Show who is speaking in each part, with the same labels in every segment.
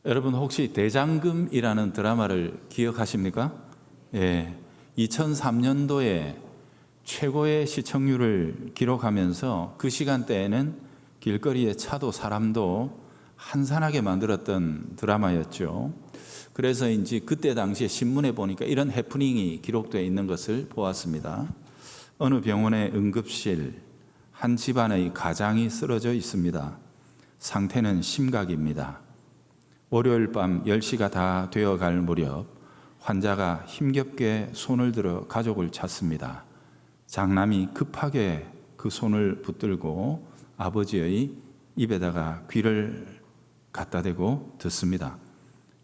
Speaker 1: 여러분 혹시 대장금이라는 드라마를 기억하십니까? 예, 2003년도에 최고의 시청률을 기록하면서 그 시간대에는 길거리의 차도 사람도 한산하게 만들었던 드라마였죠. 그래서 이제 그때 당시에 신문에 보니까 이런 해프닝이 기록되어 있는 것을 보았습니다. 어느 병원의 응급실, 한 집안의 가장이 쓰러져 있습니다. 상태는 심각입니다. 월요일 밤 10시가 다 되어갈 무렵 환자가 힘겹게 손을 들어 가족을 찾습니다. 장남이 급하게 그 손을 붙들고 아버지의 입에다가 귀를 갖다 대고 듣습니다.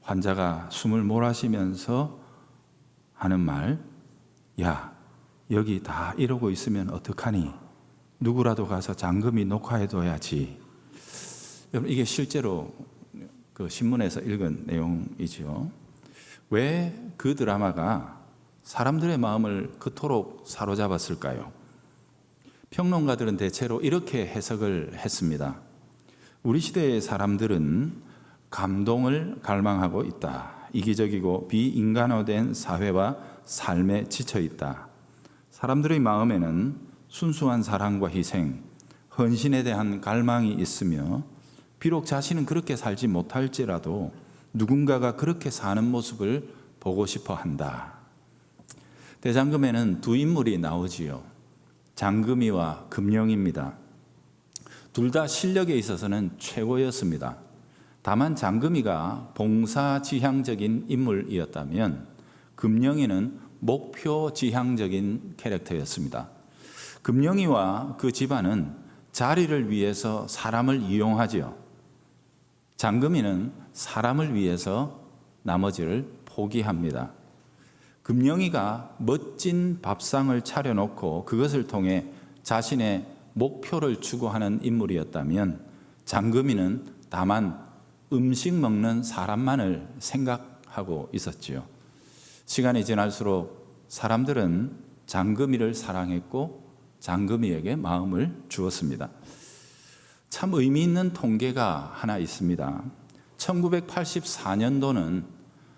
Speaker 1: 환자가 숨을 몰아쉬면서 하는 말, 야, 여기 다 이러고 있으면 어떡하니? 누구라도 가서 장금이 녹화해둬야지. 여러분, 이게 실제로 그 신문에서 읽은 내용이죠. 왜 그 드라마가 사람들의 마음을 그토록 사로잡았을까요? 평론가들은 대체로 이렇게 해석을 했습니다. 우리 시대의 사람들은 감동을 갈망하고 있다. 이기적이고 비인간화된 사회와 삶에 지쳐 있다. 사람들의 마음에는 순수한 사랑과 희생, 헌신에 대한 갈망이 있으며 비록 자신은 그렇게 살지 못할지라도 누군가가 그렇게 사는 모습을 보고 싶어 한다. 대장금에는 두 인물이 나오지요. 장금이와 금령입니다. 둘 다 실력에 있어서는 최고였습니다. 다만 장금이가 봉사지향적인 인물이었다면 금령이는 목표지향적인 캐릭터였습니다. 금령이와 그 집안은 자리를 위해서 사람을 이용하지요. 장금이는 사람을 위해서 나머지를 포기합니다. 금령이가 멋진 밥상을 차려놓고 그것을 통해 자신의 목표를 추구하는 인물이었다면 장금이는 다만 음식 먹는 사람만을 생각하고 있었지요. 시간이 지날수록 사람들은 장금이를 사랑했고 장금이에게 마음을 주었습니다. 참 의미 있는 통계가 하나 있습니다. 1984년도는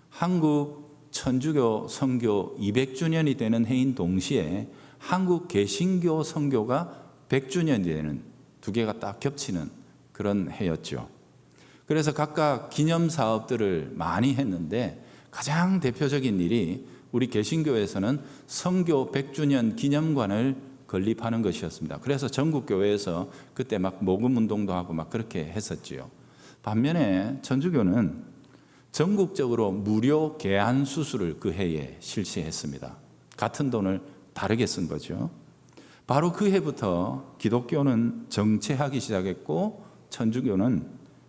Speaker 1: 한국 천주교 선교 200주년이 되는 해인 동시에 한국 개신교 선교가 100주년이 되는 두 개가 딱 겹치는 그런 해였죠. 그래서 각각 기념 사업들을 많이 했는데 가장 대표적인 일이 우리 개신교에서는 선교 100주년 기념관을 건립하는 것이었습니다. 그래서 전국 교회에서 그때 막 모금 운동도 하고 막 그렇게 했었지요. 반면에 천주교는 전국적으로 무료 개안 수술을 그 해에 실시했습니다. 같은 돈을 다르게 쓴 거죠. 바로 그 해부터 기독교는 정체하기 시작했고 천주교는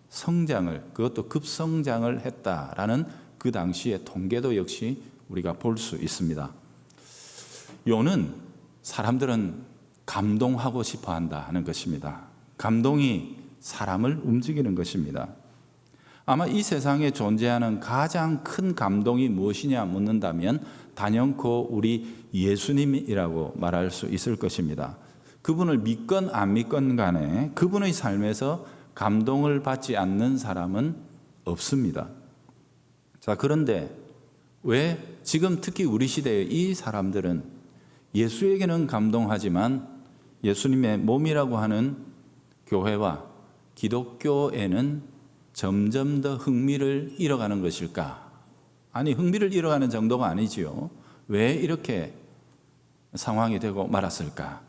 Speaker 1: 성장을, 그것도 급성장을 했다라는 그 당시의 통계도 역시 우리가 볼 수 있습니다. 요는 사람들은 감동하고 싶어 한다 하는 것입니다. 감동이 사람을 움직이는 것입니다. 아마 이 세상에 존재하는 가장 큰 감동이 무엇이냐 묻는다면 단연코 우리 예수님이라고 말할 수 있을 것입니다. 그분을 믿건 안 믿건 간에 그분의 삶에서 감동을 받지 않는 사람은 없습니다. 자, 그런데 왜 지금 특히 우리 시대의 이 사람들은 예수에게는 감동하지만 예수님의 몸이라고 하는 교회와 기독교에는 점점 더 흥미를 잃어가는 것일까? 아니, 흥미를 잃어가는 정도가 아니지요. 왜 이렇게 상황이 되고 말았을까?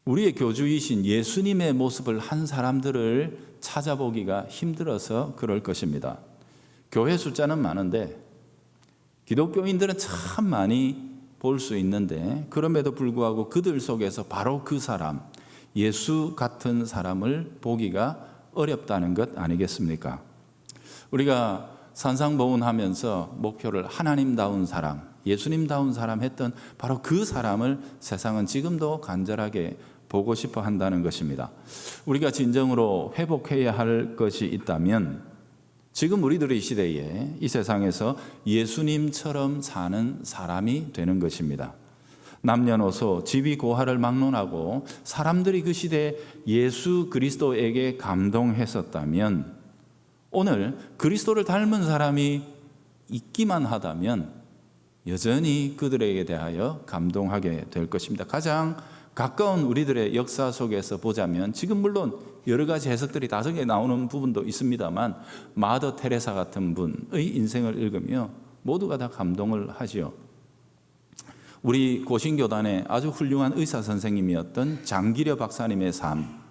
Speaker 1: 우리의 교주이신 예수님의 모습을 한 사람들을 찾아보기가 힘들어서 그럴 것입니다. 교회 숫자는 많은데 기독교인들은 참 많이 볼 수 있는데 그럼에도 불구하고 그들 속에서 바로 그 사람, 예수 같은 사람을 보기가 어렵다는 것 아니겠습니까? 우리가 산상보훈하면서 목표를 하나님다운 사람, 예수님다운 사람 했던 바로 그 사람을 세상은 지금도 간절하게 보고 싶어 한다는 것입니다. 우리가 진정으로 회복해야 할 것이 있다면 지금 우리들의 시대에 이 세상에서 예수님처럼 사는 사람이 되는 것입니다. 남녀노소 지위고하를 막론하고 사람들이 그 시대에 예수 그리스도에게 감동했었다면 오늘 그리스도를 닮은 사람이 있기만 하다면 여전히 그들에게 대하여 감동하게 될 것입니다. 가장 가까운 우리들의 역사 속에서 보자면 지금 물론 여러 가지 해석들이 다성에 나오는 부분도 있습니다만 마더 테레사 같은 분의 인생을 읽으며 모두가 다 감동을 하지요. 우리 고신교단의 아주 훌륭한 의사 선생님이었던 장기려 박사님의 삶,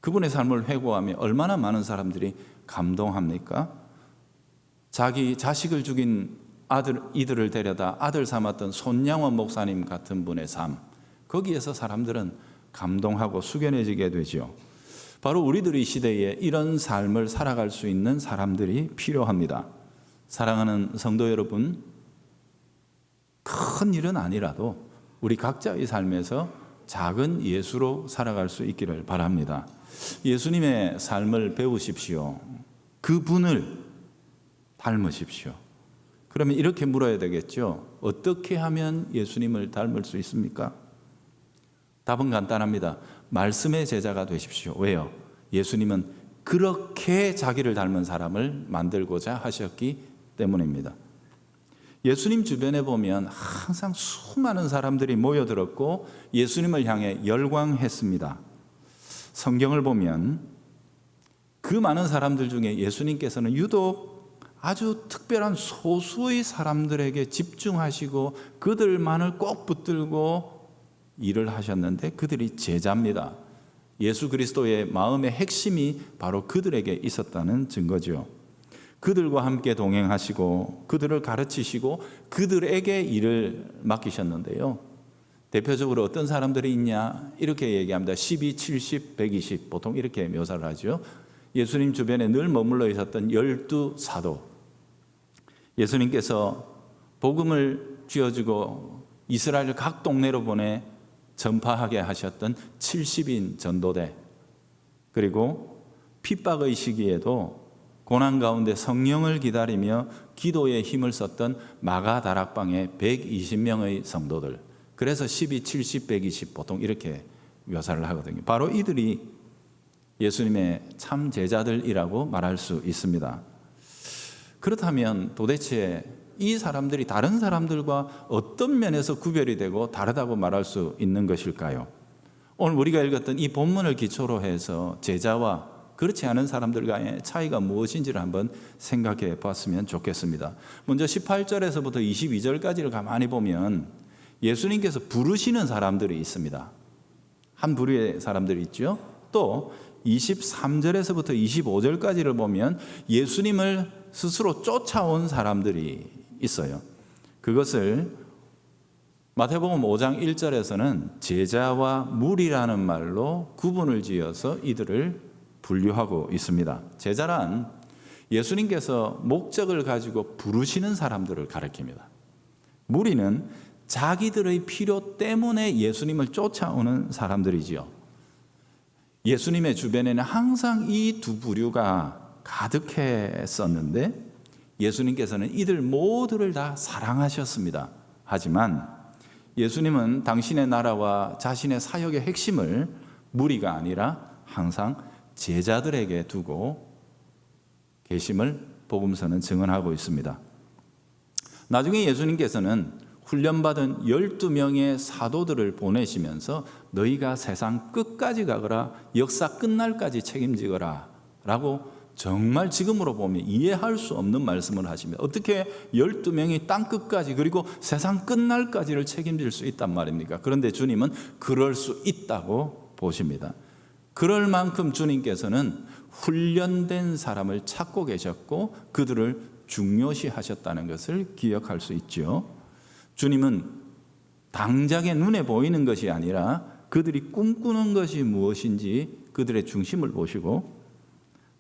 Speaker 1: 그분의 삶을 회고하며 얼마나 많은 사람들이 감동합니까? 자기 자식을 죽인 이들을 데려다 아들 삼았던 손양원 목사님 같은 분의 삶, 거기에서 사람들은 감동하고 숙연해지게 되죠. 바로 우리들의 시대에 이런 삶을 살아갈 수 있는 사람들이 필요합니다. 사랑하는 성도 여러분, 큰 일은 아니라도 우리 각자의 삶에서 작은 예수로 살아갈 수 있기를 바랍니다. 예수님의 삶을 배우십시오. 그분을 닮으십시오. 그러면 이렇게 물어야 되겠죠. 어떻게 하면 예수님을 닮을 수 있습니까? 답은 간단합니다. 말씀의 제자가 되십시오. 왜요? 예수님은 그렇게 자기를 닮은 사람을 만들고자 하셨기 때문입니다. 예수님 주변에 보면 항상 수많은 사람들이 모여들었고 예수님을 향해 열광했습니다. 성경을 보면 그 많은 사람들 중에 예수님께서는 유독 아주 특별한 소수의 사람들에게 집중하시고 그들만을 꼭 붙들고 일을 하셨는데 그들이 제자입니다. 예수 그리스도의 마음의 핵심이 바로 그들에게 있었다는 증거죠. 그들과 함께 동행하시고 그들을 가르치시고 그들에게 일을 맡기셨는데요. 대표적으로 어떤 사람들이 있냐 이렇게 얘기합니다. 12, 70, 120 보통 이렇게 묘사를 하죠. 예수님 주변에 늘 머물러 있었던 12사도, 예수님께서 복음을 쥐어주고 이스라엘 각 동네로 보내 전파하게 하셨던 70인 전도대, 그리고 핍박의 시기에도 고난 가운데 성령을 기다리며 기도에 힘을 썼던 마가 다락방의 120명의 성도들, 그래서 12, 70, 120 보통 이렇게 묘사를 하거든요. 바로 이들이 예수님의 참 제자들이라고 말할 수 있습니다. 그렇다면 도대체 이 사람들이 다른 사람들과 어떤 면에서 구별이 되고 다르다고 말할 수 있는 것일까요? 오늘 우리가 읽었던 이 본문을 기초로 해서 제자와 그렇지 않은 사람들과의 차이가 무엇인지를 한번 생각해 봤으면 좋겠습니다. 먼저 18절에서부터 22절까지를 가만히 보면 예수님께서 부르시는 사람들이 있습니다. 한 부류의 사람들이 있죠. 또 23절에서부터 25절까지를 보면 예수님을 스스로 쫓아온 사람들이 있어요. 그것을 마태복음 5장 1절에서는 제자와 무리라는 말로 구분을 지어서 이들을 분류하고 있습니다. 제자란 예수님께서 목적을 가지고 부르시는 사람들을 가리킵니다. 무리는 자기들의 필요 때문에 예수님을 쫓아오는 사람들이지요. 예수님의 주변에는 항상 이 두 부류가 가득했었는데 예수님께서는 이들 모두를 다 사랑하셨습니다. 하지만 예수님은 당신의 나라와 자신의 사역의 핵심을 무리가 아니라 항상 제자들에게 두고 계심을 복음서는 증언하고 있습니다. 나중에 예수님께서는 훈련받은 12명의 사도들을 보내시면서 너희가 세상 끝까지 가거라, 역사 끝날까지 책임지거라 라고 정말 지금으로 보면 이해할 수 없는 말씀을 하십니다. 어떻게 12명이 땅 끝까지 그리고 세상 끝날까지를 책임질 수 있단 말입니까? 그런데 주님은 그럴 수 있다고 보십니다. 그럴 만큼 주님께서는 훈련된 사람을 찾고 계셨고 그들을 중요시하셨다는 것을 기억할 수 있죠. 주님은 당장에 눈에 보이는 것이 아니라 그들이 꿈꾸는 것이 무엇인지 그들의 중심을 보시고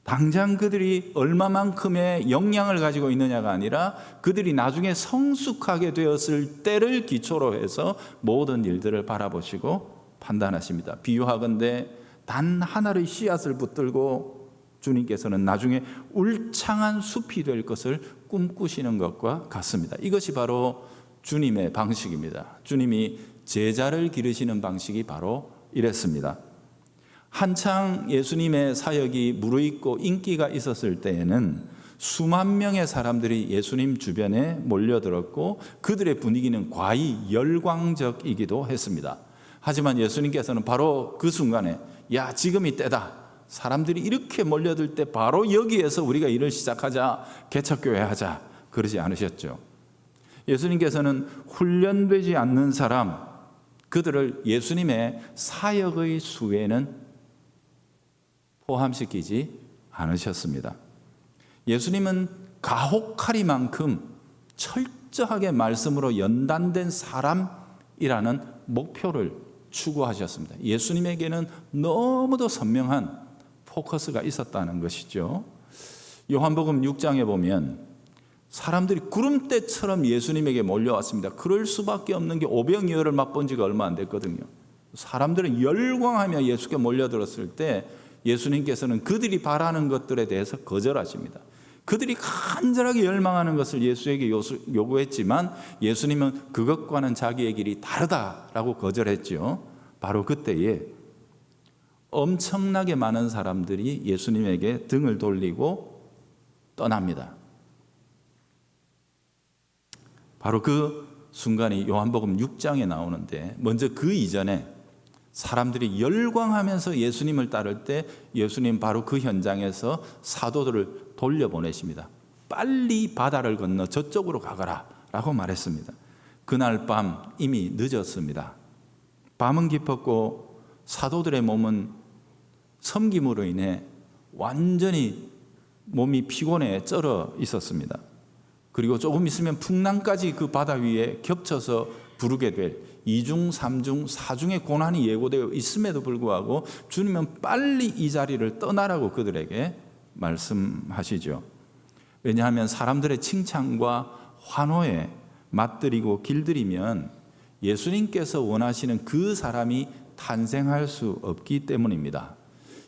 Speaker 1: 당장 그들이 얼마만큼의 역량을 가지고 있느냐가 아니라 그들이 나중에 성숙하게 되었을 때를 기초로 해서 모든 일들을 바라보시고 판단하십니다. 비유하건대 단 하나의 씨앗을 붙들고 주님께서는 나중에 울창한 숲이 될 것을 꿈꾸시는 것과 같습니다. 이것이 바로 주님의 방식입니다. 주님이 제자를 기르시는 방식이 바로 이랬습니다. 한창 예수님의 사역이 무르익고 인기가 있었을 때에는 수만 명의 사람들이 예수님 주변에 몰려들었고 그들의 분위기는 과히 열광적이기도 했습니다. 하지만 예수님께서는 바로 그 순간에 야, 지금이 때다. 사람들이 이렇게 몰려들 때 바로 여기에서 우리가 일을 시작하자, 개척교회 하자, 그러지 않으셨죠. 예수님께서는 훈련되지 않는 사람, 그들을 예수님의 사역의 수에는 포함시키지 않으셨습니다. 예수님은 가혹하리만큼 철저하게 말씀으로 연단된 사람이라는 목표를 추구하셨습니다. 예수님에게는 너무도 선명한 포커스가 있었다는 것이죠. 요한복음 6장에 보면 사람들이 구름대처럼 예수님에게 몰려왔습니다. 그럴 수밖에 없는 게 오병이어를 맛본 지가 얼마 안 됐거든요. 사람들은 열광하며 예수께 몰려들었을 때 예수님께서는 그들이 바라는 것들에 대해서 거절하십니다. 그들이 간절하게 열망하는 것을 예수에게 요구했지만 예수님은 그것과는 자기의 길이 다르다라고 거절했죠. 바로 그때에 엄청나게 많은 사람들이 예수님에게 등을 돌리고 떠납니다. 바로 그 순간이 요한복음 6장에 나오는데, 먼저 그 이전에 사람들이 열광하면서 예수님을 따를 때 예수님 바로 그 현장에서 사도들을 돌려보내십니다. 빨리 바다를 건너 저쪽으로 가거라 라고 말했습니다. 그날 밤 이미 늦었습니다. 밤은 깊었고 사도들의 몸은 섬김으로 인해 완전히 몸이 피곤해 쩔어 있었습니다. 그리고 조금 있으면 풍랑까지 그 바다 위에 겹쳐서 부르게 될 2중, 3중, 4중의 고난이 예고되어 있음에도 불구하고 주님은 빨리 이 자리를 떠나라고 그들에게 말씀하시죠. 왜냐하면 사람들의 칭찬과 환호에 맞들이고 길들이면 예수님께서 원하시는 그 사람이 탄생할 수 없기 때문입니다.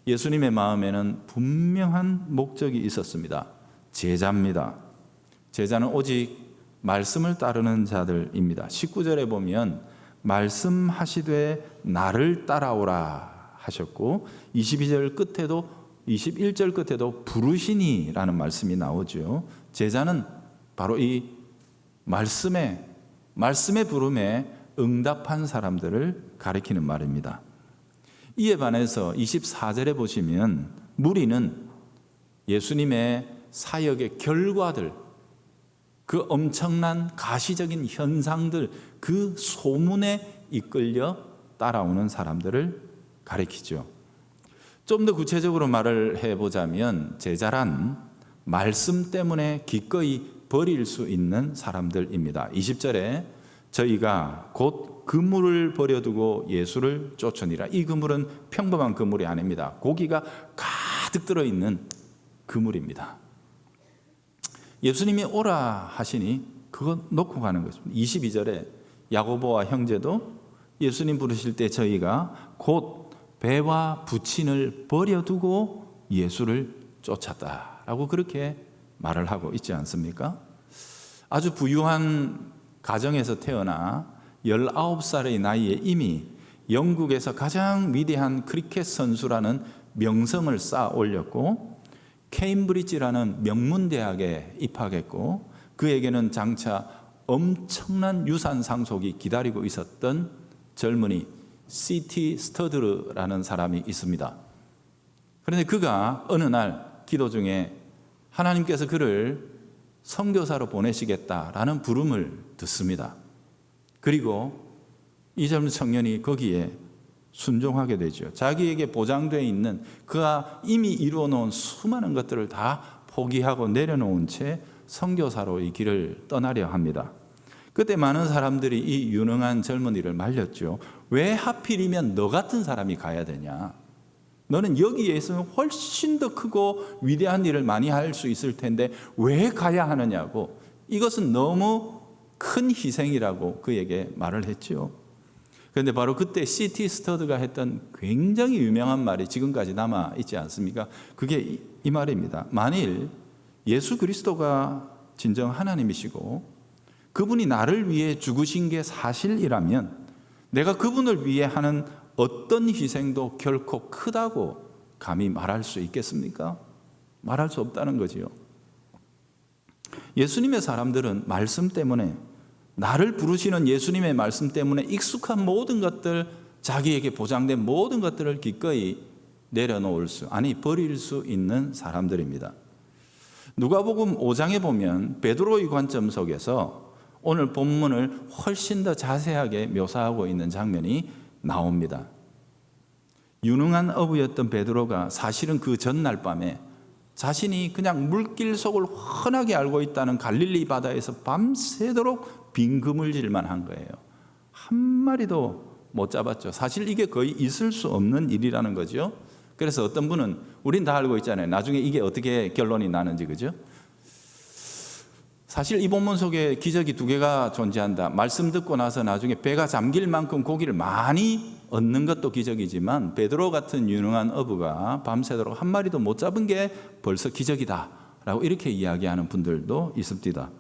Speaker 1: 예수님의 마음에는 분명한 목적이 있었습니다. 제자입니다. 제자는 오직 말씀을 따르는 자들입니다. 19절에 보면 말씀하시되 나를 따라오라 하셨고 22절 끝에도 21절 끝에도 부르시니라는 말씀이 나오죠. 제자는 바로 이 말씀의 부름에 응답한 사람들을 가리키는 말입니다. 이에 반해서 24절에 보시면 무리는 예수님의 사역의 결과들, 그 엄청난 가시적인 현상들, 그 소문에 이끌려 따라오는 사람들을 가리키죠. 좀 더 구체적으로 말을 해보자면 제자란 말씀 때문에 기꺼이 버릴 수 있는 사람들입니다. 20절에 저희가 곧 그물을 버려두고 예수를 쫓으니라. 이 그물은 평범한 그물이 아닙니다. 고기가 가득 들어있는 그물입니다. 예수님이 오라 하시니 그거 놓고 가는 것입니다. 22절에 야고보와 형제도 예수님 부르실 때 저희가 곧 배와 부친을 버려두고 예수를 쫓았다라고 그렇게 말을 하고 있지 않습니까? 아주 부유한 가정에서 태어나 19살의 나이에 이미 영국에서 가장 위대한 크리켓 선수라는 명성을 쌓아 올렸고 케임브리지라는 명문대학에 입학했고 그에게는 장차 엄청난 유산 상속이 기다리고 있었던 젊은이 C.T. 스터드라는 사람이 있습니다. 그런데 그가 어느 날 기도 중에 하나님께서 그를 선교사로 보내시겠다라는 부름을 듣습니다. 그리고 이 젊은 청년이 거기에 순종하게 되죠. 자기에게 보장되어 있는 그가 이미 이루어 놓은 수많은 것들을 다 포기하고 내려놓은 채 선교사로 이 길을 떠나려 합니다. 그때 많은 사람들이 이 유능한 젊은이를 말렸죠. 왜 하필이면 너 같은 사람이 가야 되냐? 너는 여기에 있으면 훨씬 더 크고 위대한 일을 많이 할 수 있을 텐데 왜 가야 하느냐고. 이것은 너무 큰 희생이라고 그에게 말을 했죠. 그런데 바로 그때 C.T. 스터드가 했던 굉장히 유명한 말이 지금까지 남아 있지 않습니까? 그게 이 말입니다. 만일 예수 그리스도가 진정 하나님이시고 그분이 나를 위해 죽으신 게 사실이라면 내가 그분을 위해 하는 어떤 희생도 결코 크다고 감히 말할 수 있겠습니까? 말할 수 없다는 거지요. 예수님의 사람들은 말씀 때문에, 나를 부르시는 예수님의 말씀 때문에 익숙한 모든 것들, 자기에게 보장된 모든 것들을 기꺼이 내려놓을 수, 아니 버릴 수 있는 사람들입니다. 누가복음 5장에 보면 베드로의 관점 속에서 오늘 본문을 훨씬 더 자세하게 묘사하고 있는 장면이 나옵니다. 유능한 어부였던 베드로가 사실은 그 전날 밤에 자신이 그냥 물길 속을 훤하게 알고 있다는 갈릴리 바다에서 밤새도록 빈 그물질만 한 거예요. 한 마리도 못 잡았죠. 사실 이게 거의 있을 수 없는 일이라는 거죠. 그래서 어떤 분은, 우린 다 알고 있잖아요. 나중에 이게 어떻게 결론이 나는지, 그죠? 사실 이 본문 속에 기적이 두 개가 존재한다. 말씀 듣고 나서 나중에 배가 잠길 만큼 고기를 많이 얻는 것도 기적이지만 베드로 같은 유능한 어부가 밤새도록 한 마리도 못 잡은 게 벌써 기적이다라고 이렇게 이야기하는 분들도 있습니다.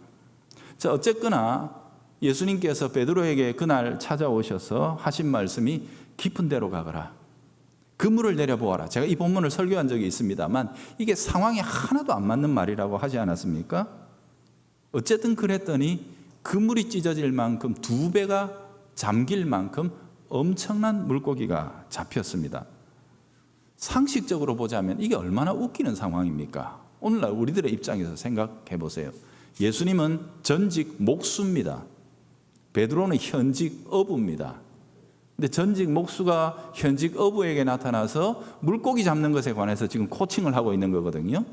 Speaker 1: 자, 어쨌거나 예수님께서 베드로에게 그날 찾아오셔서 하신 말씀이 깊은 데로 가거라, 그물을 내려보아라. 제가 이 본문을 설교한 적이 있습니다만 이게 상황에 하나도 안 맞는 말이라고 하지 않았습니까? 어쨌든 그랬더니 그물이 찢어질 만큼, 두 배가 잠길 만큼 엄청난 물고기가 잡혔습니다. 상식적으로 보자면 이게 얼마나 웃기는 상황입니까? 오늘날 우리들의 입장에서 생각해 보세요. 예수님은 전직 목수입니다. 베드로는 현직 어부입니다. 근데 전직 목수가 현직 어부에게 나타나서 물고기 잡는 것에 관해서 지금 코칭을 하고 있는 거거든요.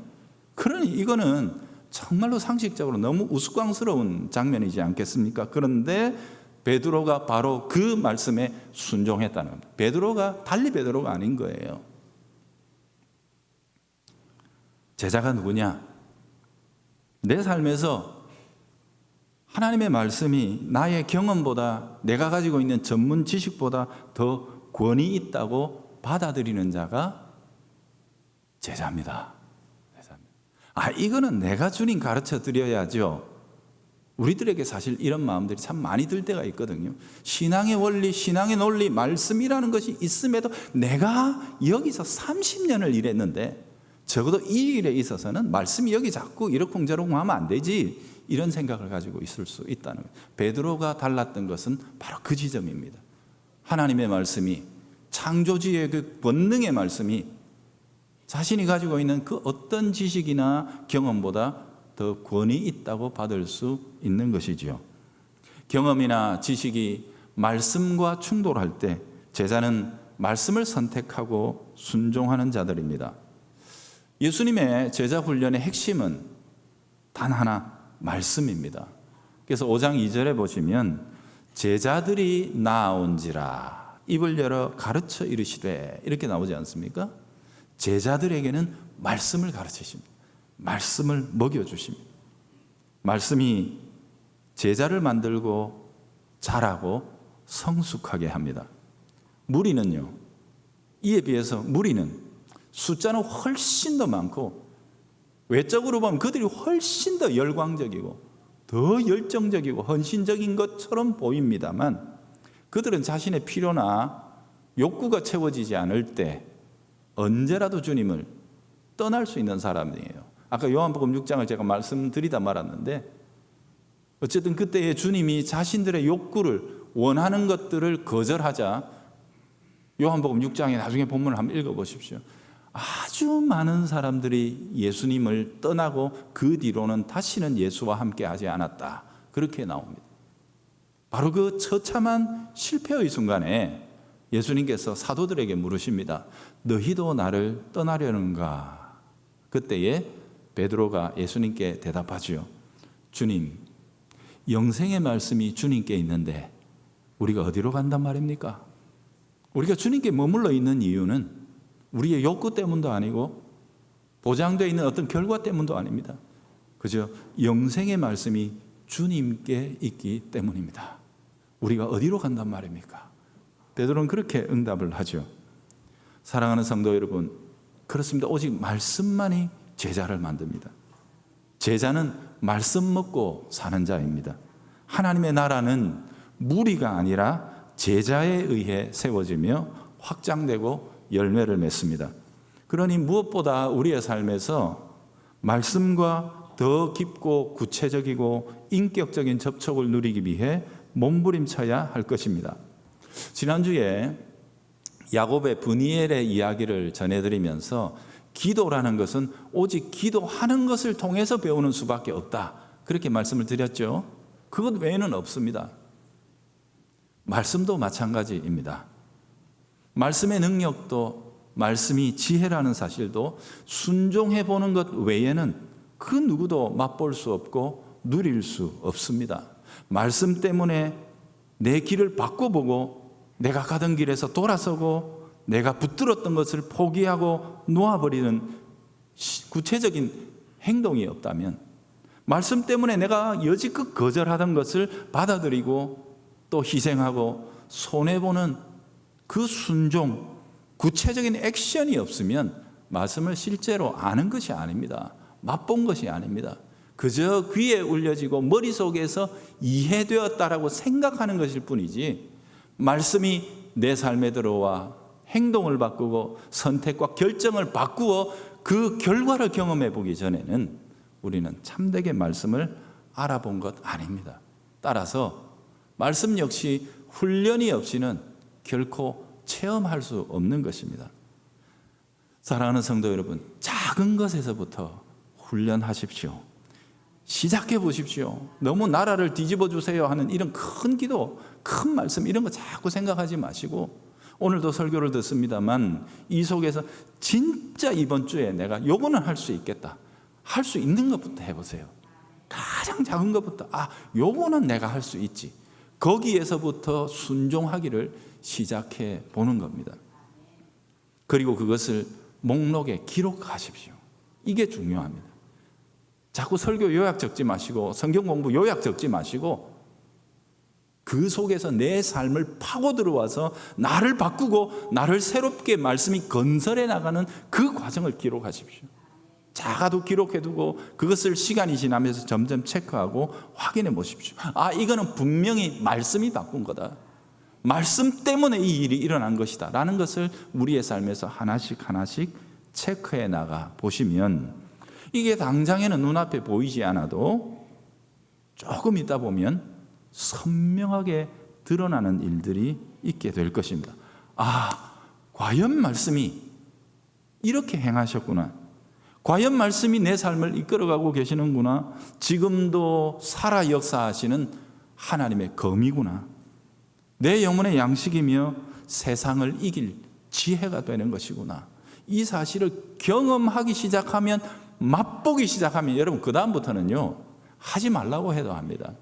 Speaker 1: 그러니 이거는 정말로 상식적으로 너무 우스꽝스러운 장면이지 않겠습니까? 그런데 베드로가 바로 그 말씀에 순종했다는 겁니다. 베드로가 달리 베드로가 아닌 거예요. 제자가 누구냐? 내 삶에서 하나님의 말씀이 나의 경험보다, 내가 가지고 있는 전문 지식보다 더 권위 있다고 받아들이는 자가 제자입니다. 이거는 내가 주님 가르쳐 드려야죠. 우리들에게 사실 이런 마음들이 참 많이 들 때가 있거든요. 신앙의 원리, 신앙의 논리, 말씀이라는 것이 있음에도 내가 여기서 30년을 일했는데 적어도 이 일에 있어서는 말씀이 여기 자꾸 이러쿵저러쿵 하면 안 되지, 이런 생각을 가지고 있을 수 있다는 거예요. 베드로가 달랐던 것은 바로 그 지점입니다. 하나님의 말씀이, 창조주의 그 권능의 말씀이 자신이 가지고 있는 그 어떤 지식이나 경험보다 더 권위 있다고 받을 수 있는 것이지요. 경험이나 지식이 말씀과 충돌할 때 제자는 말씀을 선택하고 순종하는 자들입니다. 예수님의 제자 훈련의 핵심은 단 하나, 말씀입니다. 그래서 5장 2절에 보시면 제자들이 나아온지라 입을 열어 가르쳐 이르시되, 이렇게 나오지 않습니까? 제자들에게는 말씀을 가르치십니다. 말씀을 먹여주십니다. 말씀이 제자를 만들고 자라고 성숙하게 합니다. 무리는요, 이에 비해서 무리는 숫자는 훨씬 더 많고 외적으로 보면 그들이 훨씬 더 열광적이고 더 열정적이고 헌신적인 것처럼 보입니다만 그들은 자신의 필요나 욕구가 채워지지 않을 때 언제라도 주님을 떠날 수 있는 사람이에요. 아까 요한복음 6장을 제가 말씀드리다 말았는데, 어쨌든 그때에 주님이 자신들의 욕구를, 원하는 것들을 거절하자, 요한복음 6장에 나중에 본문을 한번 읽어보십시오. 아주 많은 사람들이 예수님을 떠나고 그 뒤로는 다시는 예수와 함께 하지 않았다, 그렇게 나옵니다. 바로 그 처참한 실패의 순간에 예수님께서 사도들에게 물으십니다. 너희도 나를 떠나려는가? 그때에 베드로가 예수님께 대답하죠. 주님, 영생의 말씀이 주님께 있는데 우리가 어디로 간단 말입니까? 우리가 주님께 머물러 있는 이유는 우리의 욕구 때문도 아니고 보장되어 있는 어떤 결과 때문도 아닙니다. 그저 영생의 말씀이 주님께 있기 때문입니다. 우리가 어디로 간단 말입니까? 베드로는 그렇게 응답을 하죠. 사랑하는 성도 여러분, 그렇습니다. 오직 말씀만이 제자를 만듭니다. 제자는 말씀 먹고 사는 자입니다. 하나님의 나라는 무리가 아니라 제자에 의해 세워지며 확장되고 열매를 맺습니다. 그러니 무엇보다 우리의 삶에서 말씀과 더 깊고 구체적이고 인격적인 접촉을 누리기 위해 몸부림쳐야 할 것입니다. 지난주에 야곱의 브니엘의 이야기를 전해드리면서 기도라는 것은 오직 기도하는 것을 통해서 배우는 수밖에 없다, 그렇게 말씀을 드렸죠. 그것 외에는 없습니다. 말씀도 마찬가지입니다. 말씀의 능력도, 말씀이 지혜라는 사실도 순종해 보는 것 외에는 그 누구도 맛볼 수 없고 누릴 수 없습니다. 말씀 때문에 내 길을 바꿔보고 내가 가던 길에서 돌아서고 내가 붙들었던 것을 포기하고 놓아버리는 구체적인 행동이 없다면, 말씀 때문에 내가 여지껏 거절하던 것을 받아들이고 또 희생하고 손해보는 그 순종, 구체적인 액션이 없으면 말씀을 실제로 아는 것이 아닙니다. 맛본 것이 아닙니다. 그저 귀에 울려지고 머릿속에서 이해되었다라고 생각하는 것일 뿐이지, 말씀이 내 삶에 들어와 행동을 바꾸고 선택과 결정을 바꾸어 그 결과를 경험해 보기 전에는 우리는 참되게 말씀을 알아본 것 아닙니다. 따라서 말씀 역시 훈련이 없이는 결코 체험할 수 없는 것입니다. 사랑하는 성도 여러분, 작은 것에서부터 훈련하십시오. 시작해 보십시오. 너무 나라를 뒤집어 주세요 하는 이런 큰 기도, 큰 말씀, 이런 거 자꾸 생각하지 마시고, 오늘도 설교를 듣습니다만 이 속에서 진짜 이번 주에 내가 요거는 할 수 있겠다, 할 수 있는 것부터 해보세요. 가장 작은 것부터, 요거는 내가 할 수 있지, 거기에서부터 순종하기를 시작해 보는 겁니다. 그리고 그것을 목록에 기록하십시오. 이게 중요합니다. 자꾸 설교 요약 적지 마시고 성경 공부 요약 적지 마시고 그 속에서 내 삶을 파고 들어와서 나를 바꾸고 나를 새롭게 말씀이 건설해 나가는 그 과정을 기록하십시오. 작아도 기록해두고 그것을 시간이 지나면서 점점 체크하고 확인해 보십시오. 이거는 분명히 말씀이 바꾼 거다, 말씀 때문에 이 일이 일어난 것이다 라는 것을 우리의 삶에서 하나씩 하나씩 체크해 나가 보시면, 이게 당장에는 눈앞에 보이지 않아도 조금 있다 보면 선명하게 드러나는 일들이 있게 될 것입니다. 과연 말씀이 이렇게 행하셨구나, 과연 말씀이 내 삶을 이끌어가고 계시는구나, 지금도 살아 역사하시는 하나님의 검이구나, 내 영혼의 양식이며 세상을 이길 지혜가 되는 것이구나, 이 사실을 경험하기 시작하면, 맛보기 시작하면 여러분 그 다음부터는요 하지 말라고 해도 합니다.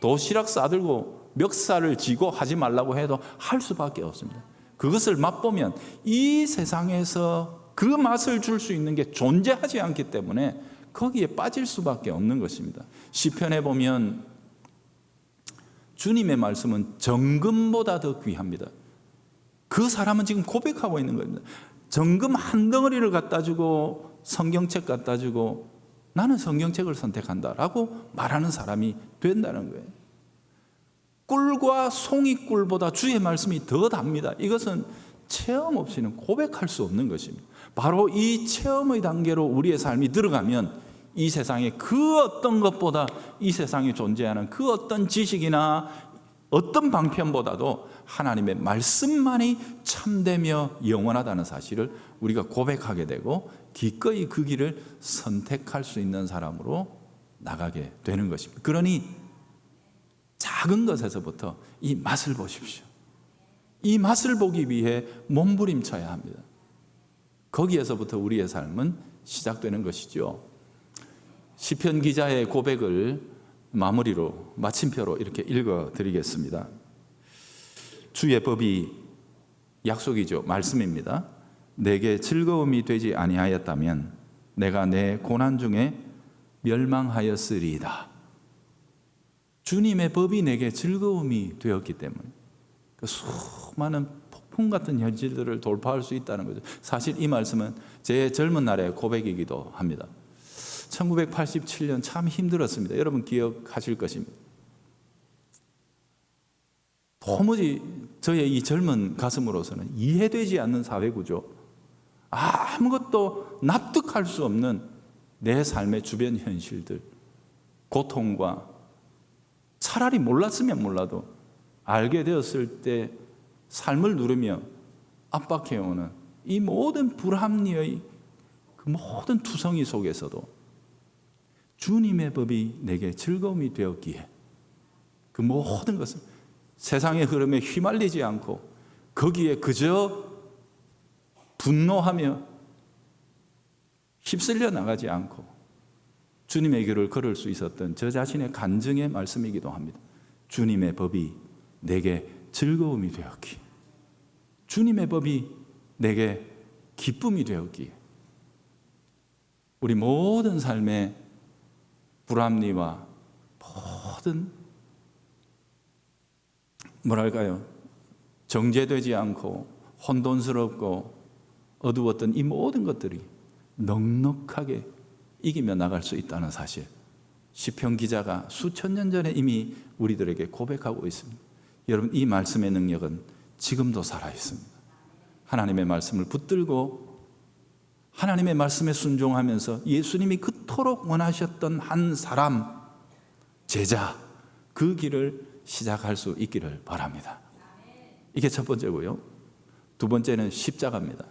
Speaker 1: 도시락 싸들고 멱살을 쥐고 하지 말라고 해도 할 수밖에 없습니다. 그것을 맛보면 이 세상에서 그 맛을 줄 수 있는 게 존재하지 않기 때문에 거기에 빠질 수밖에 없는 것입니다. 시편에 보면 주님의 말씀은 정금보다 더 귀합니다. 그 사람은 지금 고백하고 있는 겁니다. 정금 한 덩어리를 갖다 주고 성경책 갖다 주고 나는 성경책을 선택한다라고 말하는 사람이 된다는 거예요. 꿀과 송이꿀보다 주의 말씀이 더 답니다. 이것은 체험 없이는 고백할 수 없는 것입니다. 바로 이 체험의 단계로 우리의 삶이 들어가면 이 세상의 그 어떤 것보다, 이 세상에 존재하는 그 어떤 지식이나 어떤 방편보다도 하나님의 말씀만이 참되며 영원하다는 사실을 우리가 고백하게 되고 기꺼이 그 길을 선택할 수 있는 사람으로 나가게 되는 것입니다. 그러니 작은 것에서부터 이 맛을 보십시오. 이 맛을 보기 위해 몸부림쳐야 합니다. 거기에서부터 우리의 삶은 시작되는 것이죠. 시편 기자의 고백을 마무리로, 마침표로 이렇게 읽어드리겠습니다. 주의 법이 약속이죠. 말씀입니다. 내게 즐거움이 되지 아니하였다면 내가 내 고난 중에 멸망하였으리이다. 주님의 법이 내게 즐거움이 되었기 때문에 그 수많은 폭풍 같은 현실들을 돌파할 수 있다는 거죠. 사실 이 말씀은 제 젊은 날의 고백이기도 합니다. 1987년 참 힘들었습니다. 여러분 기억하실 것입니다. 도무지 저의 이 젊은 가슴으로서는 이해되지 않는 사회구조, 아무것도 납득할 수 없는 내 삶의 주변 현실들, 고통과 차라리 몰랐으면 몰라도 알게 되었을 때 삶을 누르며 압박해오는 이 모든 불합리의 그 모든 투성이 속에서도 주님의 법이 내게 즐거움이 되었기에 그 모든 것을 세상의 흐름에 휘말리지 않고 거기에 그저 분노하며 휩쓸려 나가지 않고 주님의 길을 걸을 수 있었던 저 자신의 간증의 말씀이기도 합니다. 주님의 법이 내게 즐거움이 되었기에, 주님의 법이 내게 기쁨이 되었기에 우리 모든 삶의 불합리와 모든 뭐랄까요, 정제되지 않고 혼돈스럽고 어두웠던 이 모든 것들이 넉넉하게 이기며 나갈 수 있다는 사실, 시편 기자가 수천 년 전에 이미 우리들에게 고백하고 있습니다. 여러분, 이 말씀의 능력은 지금도 살아있습니다. 하나님의 말씀을 붙들고 하나님의 말씀에 순종하면서 예수님이 그토록 원하셨던 한 사람, 제자, 그 길을 시작할 수 있기를 바랍니다. 이게 첫 번째고요. 두 번째는 십자가입니다.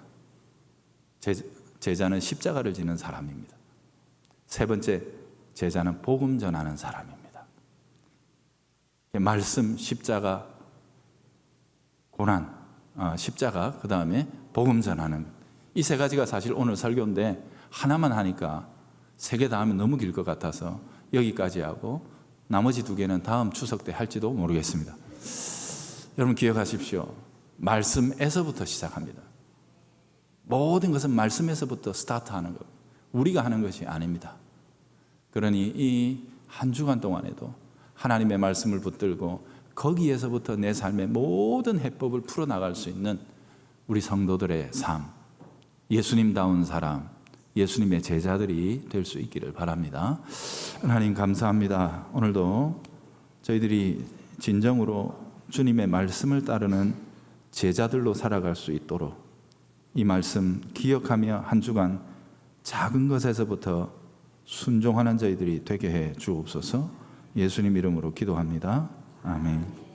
Speaker 1: 제자는 십자가를 지는 사람입니다. 세 번째, 제자는 복음 전하는 사람입니다. 말씀, 십자가, 고난, 십자가, 그 다음에 복음 전하는, 이 세 가지가 사실 오늘 설교인데 하나만 하니까 세 개 다 하면 너무 길 것 같아서 여기까지 하고 나머지 두 개는 다음 추석 때 할지도 모르겠습니다. 여러분 기억하십시오. 말씀에서부터 시작합니다. 모든 것은 말씀에서부터 스타트하는 것, 우리가 하는 것이 아닙니다. 그러니 이 한 주간 동안에도 하나님의 말씀을 붙들고 거기에서부터 내 삶의 모든 해법을 풀어나갈 수 있는 우리 성도들의 삶, 예수님다운 사람, 예수님의 제자들이 될 수 있기를 바랍니다. 하나님 감사합니다. 오늘도 저희들이 진정으로 주님의 말씀을 따르는 제자들로 살아갈 수 있도록 이 말씀 기억하며 한 주간 작은 것에서부터 순종하는 저희들이 되게 해 주옵소서. 예수님 이름으로 기도합니다. 아멘.